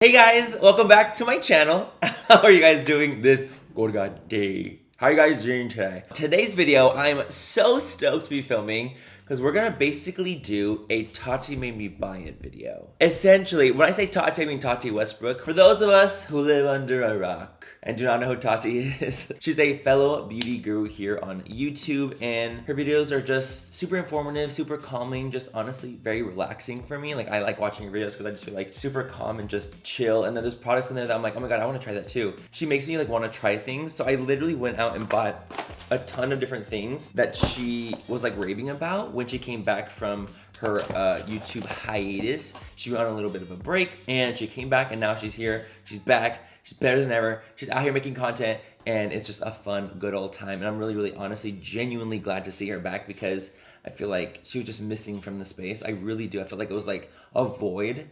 Hey guys, welcome back to my channel. How are you guys doing this good day? How are you guys doing today? Today's video, I'm so stoked to be filming because we're gonna basically do a Tati made me buy it video. Essentially, when I say Tati, I mean Tati Westbrook. For those of us who live under a rock and do not know who Tati is, she's a fellow beauty guru here on YouTube, and her videos are just super informative, super calming, just honestly very relaxing for me. Like, I like watching her videos because I just feel like super calm and just chill. And then there's products in there that I'm like, oh my god, I want to try that too. She makes me like want to try things. So I literally went out and bought a ton of different things that she was like raving about when she came back from her YouTube hiatus. She went on a little bit of a break and she came back, and now she's here. She's back. She's better than ever. She's out here making content, and it's just a fun, good old time. And I'm really, honestly, genuinely glad to see her back because I feel like she was just missing from the space. I really do. I feel like it was like a void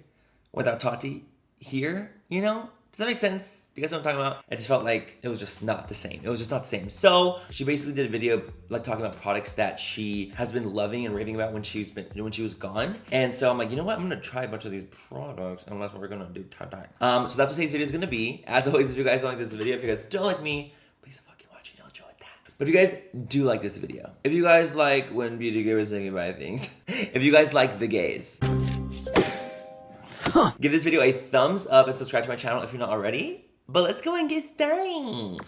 without Tati here, you know? Does that make sense? Do you guys know what I'm talking about? I just felt like it was just not the same. It was just not the same. So she basically did a video like talking about products that she has been loving and raving about when she was gone. And so I'm like, you know what? I'm gonna try a bunch of these products, and that's what we're gonna do today. So that's what today's video is gonna be. As always, if you guys don't like this video, if you guys don't like me, please fucking watch it. Don't enjoy that. But if you guys do like this video, if you guys like when beauty gurus make me buy things, if you guys like the gays, give this video a thumbs up and subscribe to my channel if you're not already. But let's go and get started.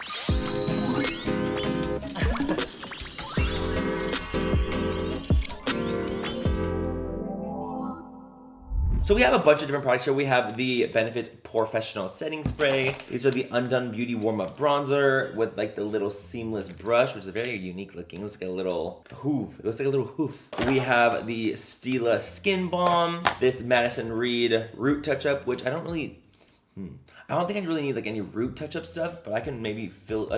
So we have a bunch of different products here. We have the Benefit Professional Setting Spray. These are the Undone Beauty Warm-Up Bronzer with like the little seamless brush, which is very unique looking. It looks like a little hoof. It looks like a little hoof. We have the Stila Skin Balm. This Madison Reed Root Touch-Up, which I don't think I really need like any root touch-up stuff, but I can maybe fill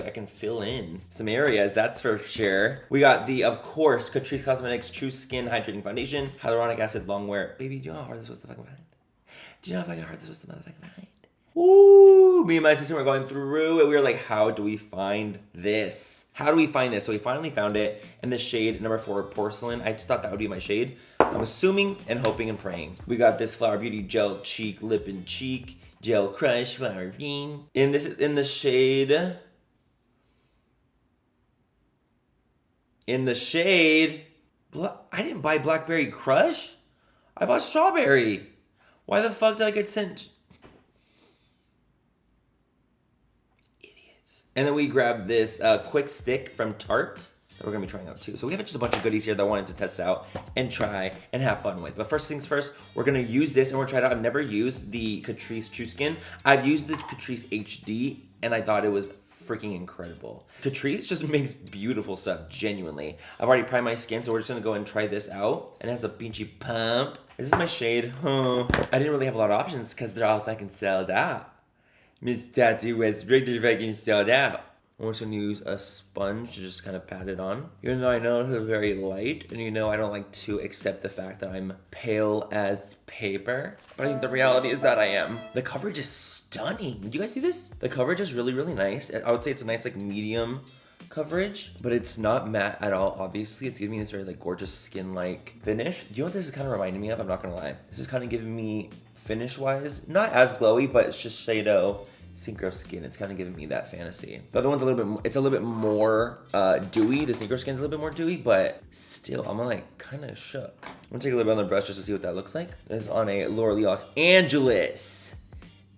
in some areas, that's for sure. We got the, of course, Catrice Cosmetics True Skin Hydrating Foundation, Hyaluronic Acid Long Wear. Baby, do you know how hard this was to fucking find? Do you know how fucking hard this was to motherfucking find? Ooh, me and my sister were going through it. We were like, how do we find this? How do we find this? So we finally found it in the shade number 4 Porcelain. I just thought that would be my shade. I'm assuming and hoping and praying. We got this Flower Beauty Gel Cheek Lip and Cheek Gel Crush Flower Bean. And this is in the shade. I didn't buy Blackberry Crush. I bought Strawberry. Why the fuck did I get sent? Idiots. And then we grabbed this Quick Stick from Tarte that we're gonna be trying out too. So we have just a bunch of goodies here that I wanted to test out and try and have fun with. But first things first, we're gonna use this and we're trying it out. I've never used the Catrice True Skin. I've used the Catrice HD and I thought it was freaking incredible. Catrice just makes beautiful stuff, genuinely. I've already primed my skin, so we're just gonna go and try this out. And it has a beachy pump. This is my shade. I didn't really have a lot of options because they're all fucking sold out. Miss Tati Westbrook, they're fucking sold out. I'm just gonna use a sponge to just kind of pat it on. Even though I know it's very light, and you know I don't like to accept the fact that I'm pale as paper. But I think the reality is that I am. The coverage is stunning. Did you guys see this? The coverage is really, nice. I would say it's a nice like medium coverage, but it's not matte at all, obviously. It's giving me this very like gorgeous skin-like finish. Do you know what this is kind of reminding me of? I'm not gonna lie. This is kind of giving me finish-wise, not as glowy, but it's just Shadow Synchro skin. It's kind of giving me that fantasy. The other one's a little bit more dewy. The Synchro skin's a little bit more dewy, but still, I'm like kind of shook. I'm gonna take a little bit on the brush just to see what that looks like. This is on a Laura Los Angeles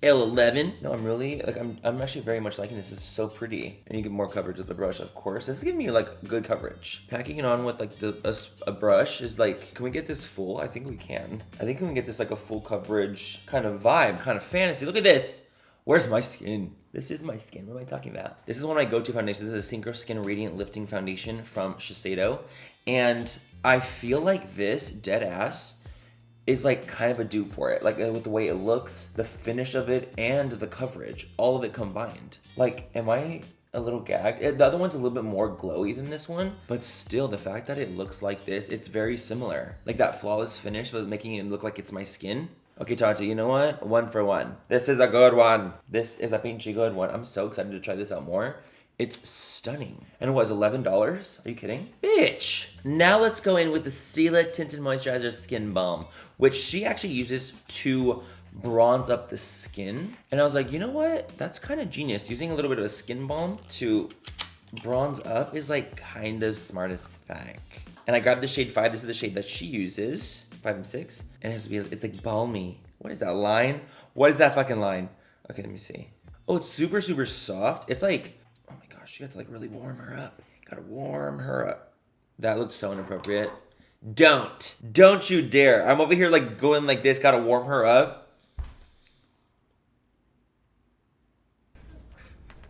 L11. No, I'm really, like, I'm actually very much liking this. It's so pretty. And you get more coverage with the brush, of course. This is giving me, like, good coverage. Packing it on with, like, a brush is, like, can we get this full? I think we can. I think we can get this, like, a full coverage kind of vibe, kind of fantasy. Look at this. Where's my skin? This is my skin. What am I talking about? This is one of my go-to foundations. This is a Synchro Skin Radiant Lifting Foundation from Shiseido. And I feel like this, dead ass, is like kind of a dupe for it. Like with the way it looks, the finish of it, and the coverage. All of it combined. Like, am I a little gagged? The other one's a little bit more glowy than this one. But still, the fact that it looks like this, it's very similar. Like that flawless finish, but making it look like it's my skin. Okay, Tati, you know what? 1 for 1. This is a good one. This is a pinchy good one. I'm so excited to try this out more. It's stunning. And it was $11? Are you kidding? Bitch! Now let's go in with the Stila Tinted Moisturizer Skin Balm, which she actually uses to bronze up the skin. And I was like, you know what? That's kind of genius. Using a little bit of a skin balm to bronze up is like kind of smart as fuck. And I grabbed the shade 5. This is the shade that she uses, 5 and 6. And it has to be, it's like balmy. What is that line? What is that fucking line? Okay, let me see. Oh, it's super, super soft. It's like, oh my gosh, you have to like really warm her up. You gotta warm her up. That looks so inappropriate. Don't you dare. I'm over here like going like this, gotta warm her up.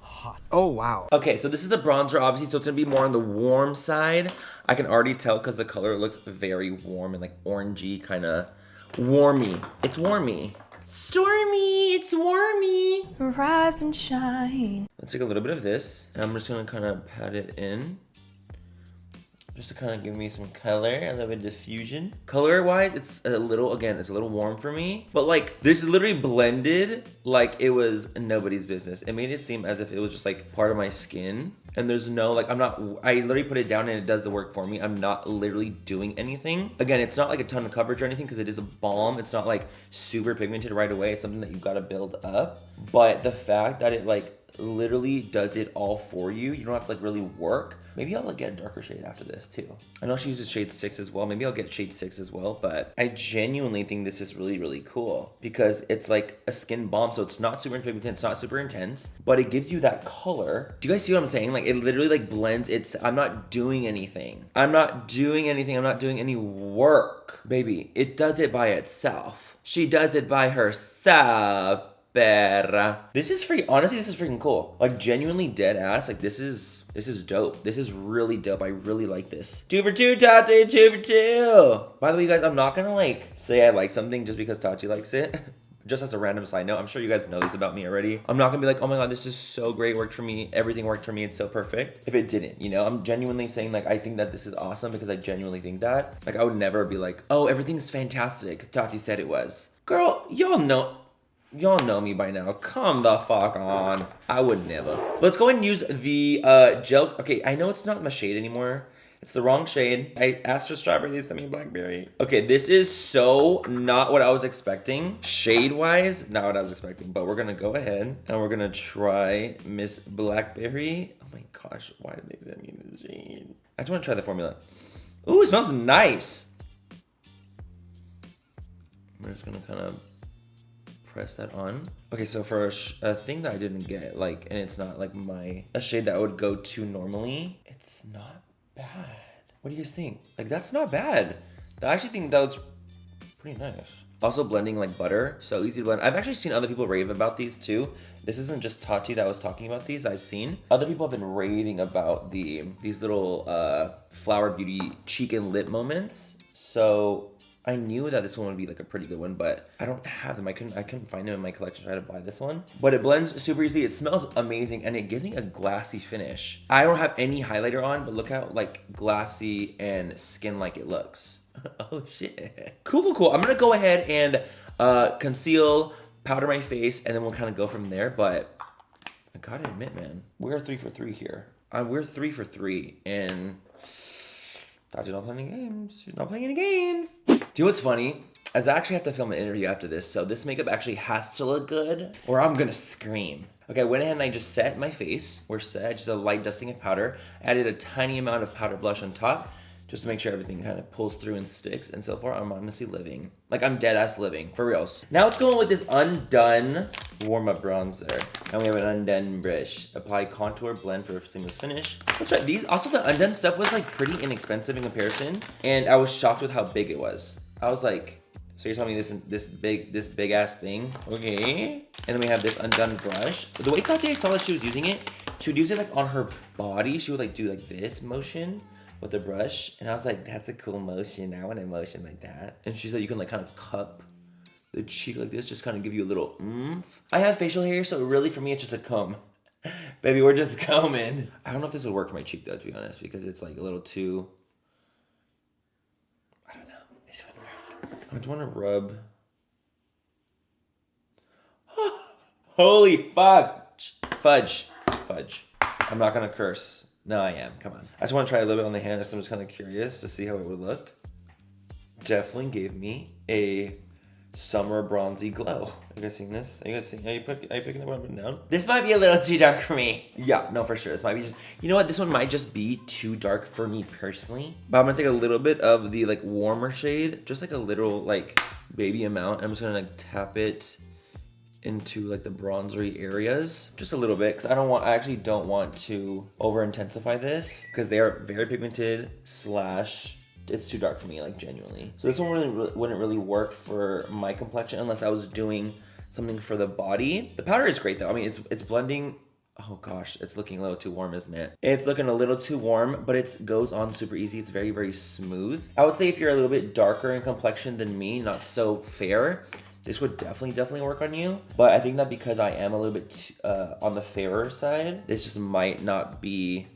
Hot. Oh, wow. Okay, so this is a bronzer, obviously, so it's gonna be more on the warm side. I can already tell because the color looks very warm and like orangey, kind of warmy. It's warmy. Stormy, it's warmy. Rise and shine. Let's take a little bit of this, and I'm just gonna kind of pat it in. Just to kind of give me some color, a little bit of diffusion. Color-wise, it's a little warm for me. But like, this literally blended like it was nobody's business. It made it seem as if it was just like part of my skin. And there's no, like, I literally put it down and it does the work for me. I'm not literally doing anything. Again, it's not like a ton of coverage or anything because it is a balm. It's not like super pigmented right away. It's something that you gotta build up. But the fact that it like literally does it all for you, you don't have to like really work. Maybe I'll like get a darker shade after this too. I know she uses shade 6 as well. Maybe I'll get shade 6 as well, but I genuinely think this is really, really cool because it's like a skin balm. So it's not super pigmented, it's not super intense, but it gives you that color. Do you guys see what I'm saying? Like it literally like blends. I'm not doing anything. I'm not doing any work. Baby, it does it by itself. She does it by herself. This is free. Honestly, this is freaking cool. Like genuinely dead ass. Like this is dope. This is really dope. I really like this. 2 for 2, Tati. 2 for 2. By the way, you guys, I'm not gonna like say I like something just because Tati likes it. Just as a random side note, I'm sure you guys know this about me already. I'm not gonna be like, oh my god, this is so great, worked for me. Everything worked for me. It's so perfect. If it didn't, you know, I'm genuinely saying like, I think that this is awesome because I genuinely think that. Like I would never be like, oh, everything's fantastic. Tati said it was. Girl, y'all know me by now. Come the fuck on. I would never. Let's go and use the gel. Okay, I know it's not my shade anymore. It's the wrong shade. I asked for strawberry, they sent me blackberry. Okay, this is so not what I was expecting. Shade-wise, not what I was expecting. But we're gonna go ahead and we're gonna try Miss Blackberry. Oh my gosh, why did they send me this shade? I just wanna try the formula. Ooh, it smells nice. We're just gonna kind of press that on. Okay, so for a thing that I didn't get, like, and it's not like a shade that I would go to normally, it's not bad. What do you guys think? Like, that's not bad. I actually think that looks pretty nice. Also blending like butter, so easy to blend. I've actually seen other people rave about these too. This isn't just Tati that was talking about these. I've seen other people have been raving about these little Flower Beauty cheek and lip moments. So I knew that this one would be like a pretty good one, but I don't have them. I couldn't find them in my collection. I had to buy this one. But it blends super easy. It smells amazing, and it gives me a glassy finish. I don't have any highlighter on, but look how like glassy and skin-like it looks. Oh shit. Cool. I'm gonna go ahead and conceal, powder my face, and then we'll kind of go from there. But I gotta admit, man, we're 3 for 3 here. We're 3 for 3, and Tati's not playing any games. She's not playing any games. Do you know what's funny? As I actually have to film an interview after this, so this makeup actually has to look good, or I'm gonna scream. Okay, I went ahead and I just set my face. We're set, just a light dusting of powder. Added a tiny amount of powder blush on top, just to make sure everything kind of pulls through and sticks. And so far, I'm honestly living. Like, I'm dead ass living, for reals. Now let's go in with this Undone warm-up bronzer. And we have an Undone Brush. Apply contour, blend for a seamless finish. Let's try these. Also, the Undone stuff was like pretty inexpensive in comparison, and I was shocked with how big it was. I was like, so you're telling me this big ass thing? Okay. And then we have this Undone Brush. The way Tati I saw that she was using it, she would use it like on her body. She would like do like this motion with the brush, and I was like, that's a cool motion. I want a motion like that. And she said you can like kind of cup the cheek like this, just kind of give you a little oomph. I have facial hair, so really for me it's just a comb. Baby, we're just combing. I don't know if this would work for my cheek though, to be honest, because it's like a little too, I don't know. This wouldn't work. I just want to rub. Holy fudge. I'm not gonna curse. No, I am. Come on. I just want to try a little bit on the hand, so I'm just kind of curious to see how it would look. Definitely gave me a summer bronzy glow. Are you guys seeing this? Are you guys seeing? Are you picking that one down? This might be a little too dark for me. Yeah, no, for sure. This might be just. You know what? This one might just be too dark for me personally. But I'm gonna take a little bit of the like warmer shade, just like a little like baby amount. I'm just gonna like tap it into like the bronzery areas, just a little bit, because I actually don't want to over intensify this because they are very pigmented / it's too dark for me, like genuinely. So this one wouldn't really work for my complexion unless I was doing something for the body. The powder is great though. I mean, it's blending. Oh gosh, it's looking a little too warm, isn't it? It's looking a little too warm, but it goes on super easy. It's very, very smooth. I would say if you're a little bit darker in complexion than me, not so fair, this would definitely work on you. But I think that because I am a little bit on the fairer side, this just might not be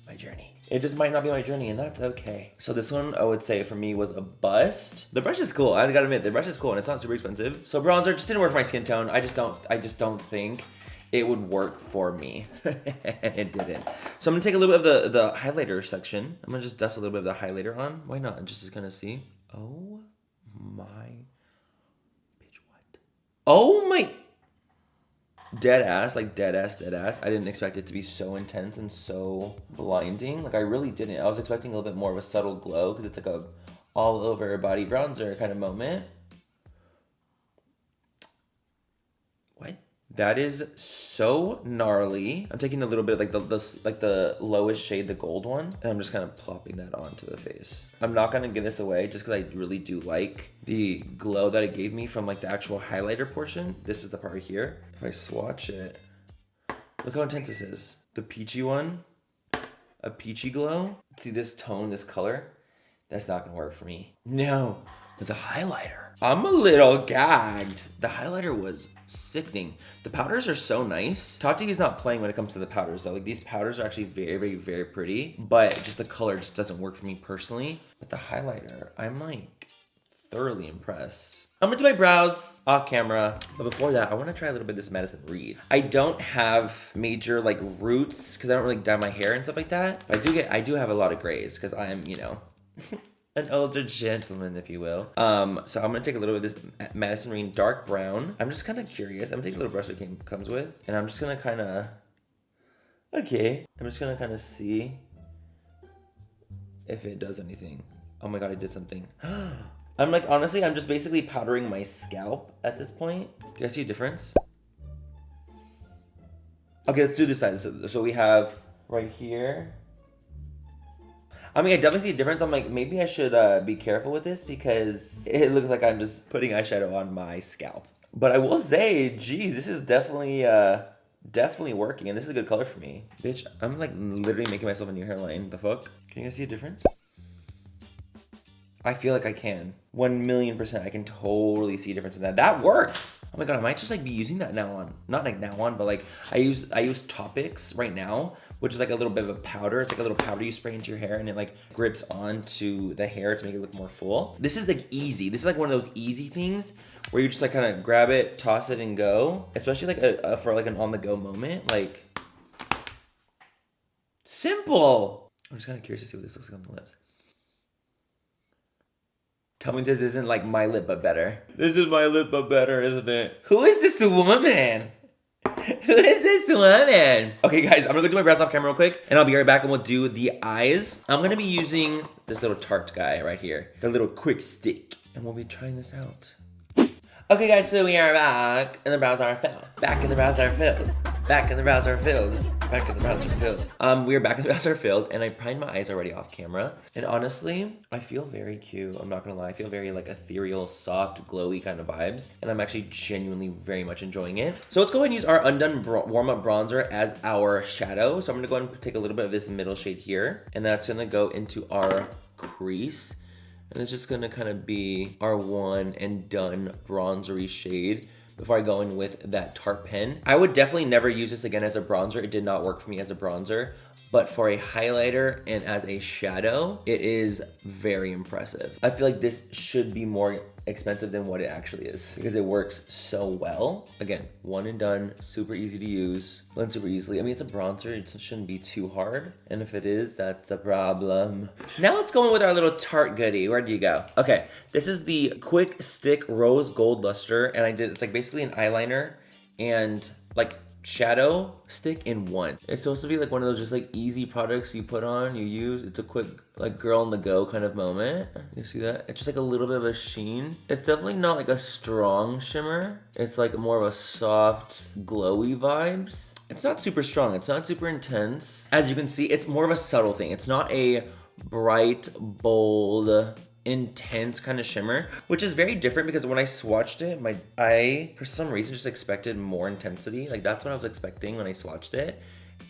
my journey. It just might not be my journey, and that's okay. So this one, I would say for me was a bust. The brush is cool. I gotta admit, the brush is cool, and it's not super expensive. So bronzer just didn't work for my skin tone. I just don't think it would work for me. It didn't. So I'm gonna take a little bit of the highlighter section. I'm gonna just dust a little bit of the highlighter on. Why not? Just to kind of see. Oh my, bitch, what? Oh my. Dead ass. I didn't expect it to be so intense and so blinding. Like I really didn't. I was expecting a little bit more of a subtle glow because it's like a all over body bronzer kind of moment. What? That is so gnarly. I'm taking a little bit of like the lowest shade, the gold one, and I'm just kind of plopping that onto the face. I'm not gonna give this away just because I really do like the glow that it gave me from like the actual highlighter portion. This is the part here. If I swatch it, look how intense this is. The peachy one, a peachy glow. See this tone, this color? That's not gonna work for me. No, but the highlighter. I'm a little gagged. The highlighter was sickening. The powders are so nice. Tati is not playing when it comes to the powders though. Like these powders are actually very, very, very pretty, but just the color just doesn't work for me personally. But the highlighter, I'm like thoroughly impressed. I'm gonna do my brows off camera, but before that, I wanna try a little bit of this Madison Reed. I don't have major like roots because I don't really dye my hair and stuff like that. But I do have a lot of grays because I am, you know, an older gentleman, if you will. So I'm gonna take a little bit of this Madison Reed dark brown. I'm just kind of curious. I'm gonna take a little brush that comes with, and I'm just gonna kind of, okay. I'm just gonna kind of see if it does anything. Oh my God, it did something. I'm like, honestly, I'm just basically powdering my scalp at this point. Do you guys see a difference? Okay, let's do this side. So we have right here. I mean, I definitely see a difference. I'm like, maybe I should be careful with this because it looks like I'm just putting eyeshadow on my scalp. But I will say, geez, this is definitely working, and this is a good color for me. Bitch, I'm like literally making myself a new hairline. The fuck? Can you guys see a difference? I feel like I can. 1,000,000%. I can totally see a difference in that. That works. Oh my God, I might just like be using that now on. Not like now on, but like I use Topics right now, which is like a little bit of a powder. It's like a little powder you spray into your hair and it like grips onto the hair to make it look more full. This is like easy. This is like one of those easy things where you just like kind of grab it, toss it and go. Especially like for like an on the go moment. Like simple. I'm just kind of curious to see what this looks like on the lips. Tell me this isn't like my lip but better. This is my lip but better, isn't it? Who is this woman? Who is this woman? Okay guys, I'm gonna go do my brows off camera real quick and I'll be right back and we'll do the eyes. I'm gonna be using this little Tarte guy right here. The little quick stick. And we'll be trying this out. Okay guys, so we are back and the brows are filled. Back and the brows are filled. Back and the brows are filled. Back and the brows are filled. We are back and the brows are filled and I primed my eyes already off camera. And honestly, I feel very cute. I'm not gonna lie. I feel very like ethereal, soft, glowy kind of vibes. And I'm actually genuinely very much enjoying it. So let's go ahead and use our Undone warm-up bronzer as our shadow. So I'm gonna go ahead and take a little bit of this middle shade here. And that's gonna go into our crease. And it's just gonna kind of be our one and done bronzery shade before I go in with that Tarte pen. I would definitely never use this again as a bronzer. It did not work for me as a bronzer, but for a highlighter and as a shadow, it is very impressive. I feel like this should be more expensive than what it actually is because it works so well. Again, one and done, super easy to use, blends super easily. I mean, it's a bronzer, it shouldn't be too hard. And if it is, that's a problem. Now let's go in with our little Tarte goodie. Where do you go? Okay, this is the Quick Stick Rose Gold Luster. And it's like basically an eyeliner and like shadow stick in one. It's supposed to be like one of those just like easy products you put on, you use. It's a quick like girl on the go kind of moment. You see that? It's just like a little bit of a sheen. It's definitely not like a strong shimmer. It's like more of a soft, glowy vibes. It's not super strong. It's not super intense. As you can see, it's more of a subtle thing. It's not a bright, bold, intense kind of shimmer, which is very different because when I swatched it, I for some reason just expected more intensity. Like that's what I was expecting when I swatched it,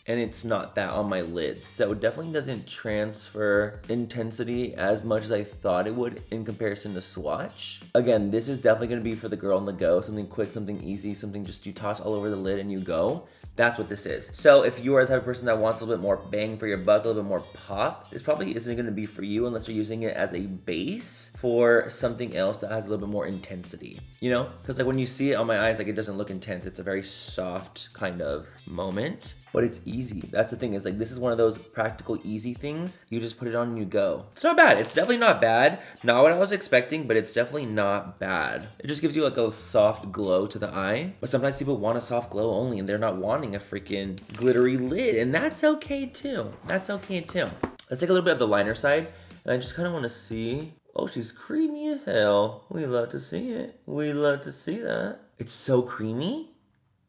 and it's not that on my lids. So it definitely doesn't transfer intensity as much as I thought it would in comparison to swatch. Again, this is definitely gonna be for the girl on the go, something quick, something easy, something just you toss all over the lid and you go. That's what this is. So if you are the type of person that wants a little bit more bang for your buck, a little bit more pop, this probably isn't gonna be for you unless you're using it as a base for something else that has a little bit more intensity, you know? Because like when you see it on my eyes, like it doesn't look intense. It's a very soft kind of moment, but it's easy. That's the thing, is like this is one of those practical, easy things. You just put it on and you go. It's not bad. It's definitely not bad. Not what I was expecting, but it's definitely not bad. It just gives you like a soft glow to the eye. But sometimes people want a soft glow only and they're not wanting a freaking glittery lid, and that's okay too. That's okay too. Let's take a little bit of the liner side, and I just kind of want to see. Oh, she's creamy as hell. We love to see it. We love to see that. It's so creamy.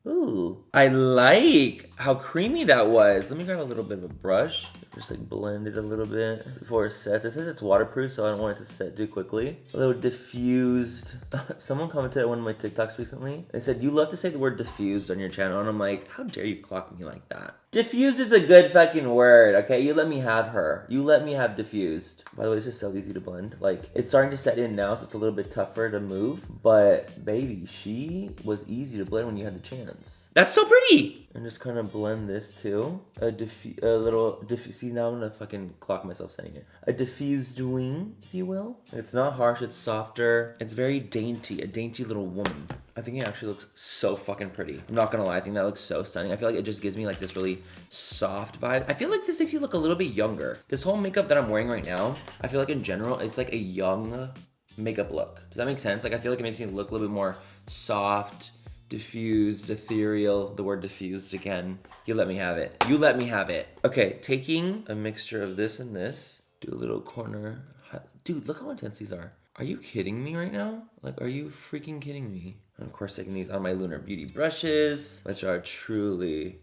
Ooh, I like how creamy that was. Let me grab a little bit of a brush. Just like blend it a little bit before it sets. It says it's waterproof, so I don't want it to set too quickly. A little diffused. Someone commented on one of my TikToks recently. They said, you love to say the word diffused on your channel. And I'm like, how dare you clock me like that? Diffused is a good fucking word, okay? You let me have her. You let me have diffused. By the way, it's just so easy to blend. Like, it's starting to set in now, so it's a little bit tougher to move. But, baby, she was easy to blend when you had the chance. That's so pretty! And just kind of blend this too. See, now I'm gonna fucking clock myself saying it. A diffused wing, if you will. It's not harsh, it's softer. It's very dainty, a dainty little woman. I think it actually looks so fucking pretty. I'm not gonna lie, I think that looks so stunning. I feel like it just gives me like this really soft vibe. I feel like this makes you look a little bit younger. This whole makeup that I'm wearing right now, I feel like in general, it's like a young makeup look. Does that make sense? Like I feel like it makes me look a little bit more soft, diffused, ethereal. The word diffused again. You let me have it. You let me have it. Okay, taking a mixture of this and this. Do a little corner. Dude, look how intense these are. Are you kidding me right now? Like, are you freaking kidding me? And of course, taking these on my Lunar Beauty brushes, which are truly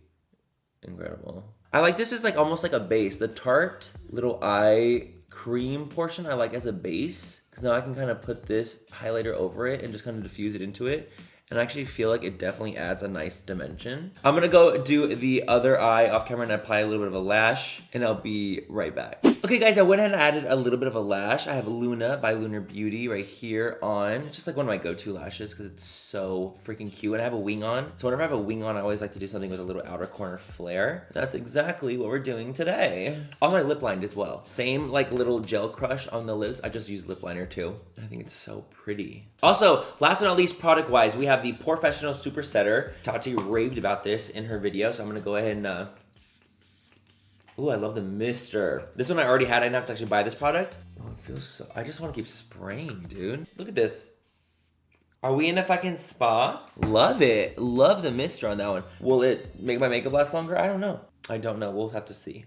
incredible. I like this as like almost like a base. The Tarte little eye cream portion I like as a base, because now I can kind of put this highlighter over it and just kind of diffuse it into it. And I actually feel like it definitely adds a nice dimension. I'm gonna go do the other eye off camera and apply a little bit of a lash, and I'll be right back. Okay guys, I went ahead and added a little bit of a lash. I have Luna by Lunar Beauty right here on. It's just like one of my go-to lashes because it's so freaking cute. And I have a wing on. So whenever I have a wing on, I always like to do something with a little outer corner flare. That's exactly what we're doing today. Also, I lip lined as well. Same like little gel crush on the lips. I just use lip liner too. I think it's so pretty. Also, last but not least, product-wise, we have the Professional Super Setter. Tati raved about this in her video, so I'm gonna go ahead and ooh, I love the mister. This one I already had. I didn't have to actually buy this product. Oh, it feels so... I just want to keep spraying, dude. Look at this. Are we in a fucking spa? Love it. Love the mister on that one. Will it make my makeup last longer? I don't know. I don't know. We'll have to see.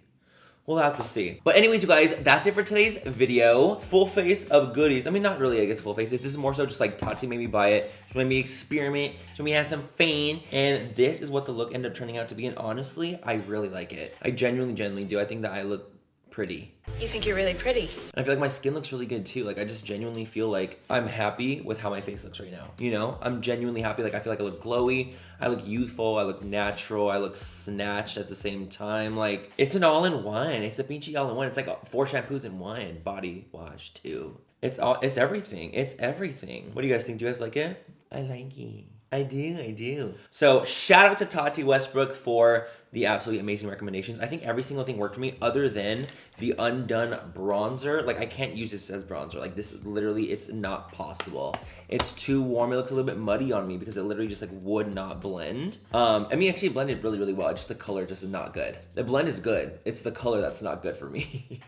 We'll have to see. But anyways, you guys, that's it for today's video. Full face of goodies. I mean, not really, I guess, full face. This is more so just like Tati made me buy it. She made me experiment. She made me have some fun. And this is what the look ended up turning out to be. And honestly, I really like it. I genuinely do. I think that I look pretty. You think you're really pretty. And I feel like my skin looks really good too. Like I just genuinely feel like I'm happy with how my face looks right now. You know, I'm genuinely happy. Like I feel like I look glowy. I look youthful. I look natural. I look snatched at the same time. Like it's an all-in-one. It's a peachy all-in-one. It's like 4 shampoos in one. Body wash too. It's everything. It's everything. What do you guys think? Do you guys like it? I like it. I do. So shout out to Tati Westbrook for the absolutely amazing recommendations. I think every single thing worked for me other than the Undone bronzer. Like I can't use this as bronzer. Like this is literally, it's not possible. It's too warm. It looks a little bit muddy on me because it literally just like would not blend. I mean, actually it blended really, really well. Just the color just is not good. The blend is good. It's the color that's not good for me.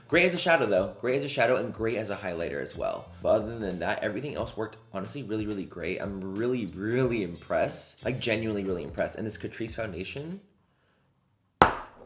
Great as a shadow though. Great as a shadow and great as a highlighter as well. But other than that, everything else worked honestly really, really great. I'm really impressed. Like genuinely really impressed. And this Catrice foundation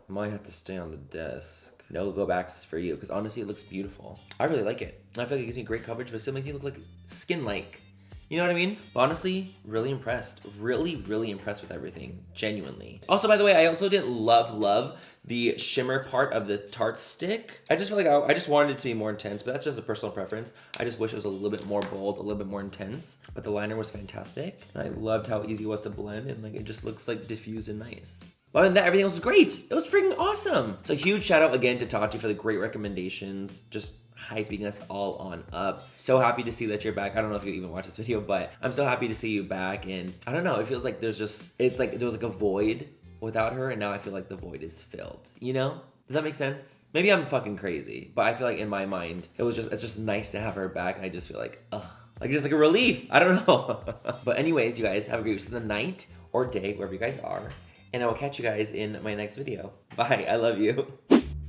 might have to stay on the desk. No go backs for you, because honestly it looks beautiful. I really like it. I feel like it gives me great coverage, but still makes me look like skin-like. You know what I mean? But honestly, really impressed. Really impressed with everything. Genuinely. Also, by the way, I also didn't love the shimmer part of the Tarte stick. I just feel like I just wanted it to be more intense, but that's just a personal preference. I just wish it was a little bit more bold, a little bit more intense. But the liner was fantastic. And I loved how easy it was to blend, and like it just looks like diffused and nice. But other than that, everything else was great. It was freaking awesome. So huge shout out again to Tati for the great recommendations. Just hyping us all on up. So happy to see that you're back. I don't know if you even watch this video, but I'm so happy to see you back. And I don't know, it feels like it's like there was like a void without her, and now I feel like the void is filled, you know? Does that make sense? Maybe I'm fucking crazy, but I feel like in my mind, it's just nice to have her back, and I just feel like, ugh. Like just like a relief. I don't know. But anyways, you guys have a great rest of the night or day, wherever you guys are. And I will catch you guys in my next video. Bye, I love you.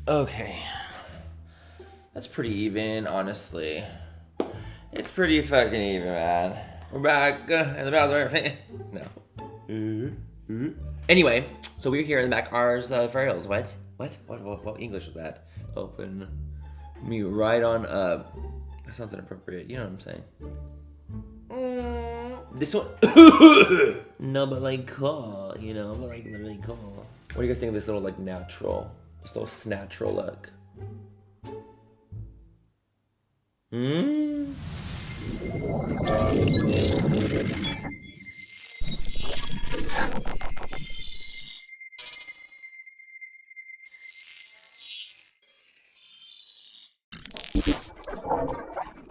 Okay. That's pretty even, honestly. It's pretty fucking even, man. We're back in the browser. No. Anyway, so we're here in the back ours Ferals. What English was that? Open me right on up. That sounds inappropriate. You know what I'm saying? This one. No, but like cool, you know, but like literally cool. What do you guys think of this little like natural, this little snatchural look?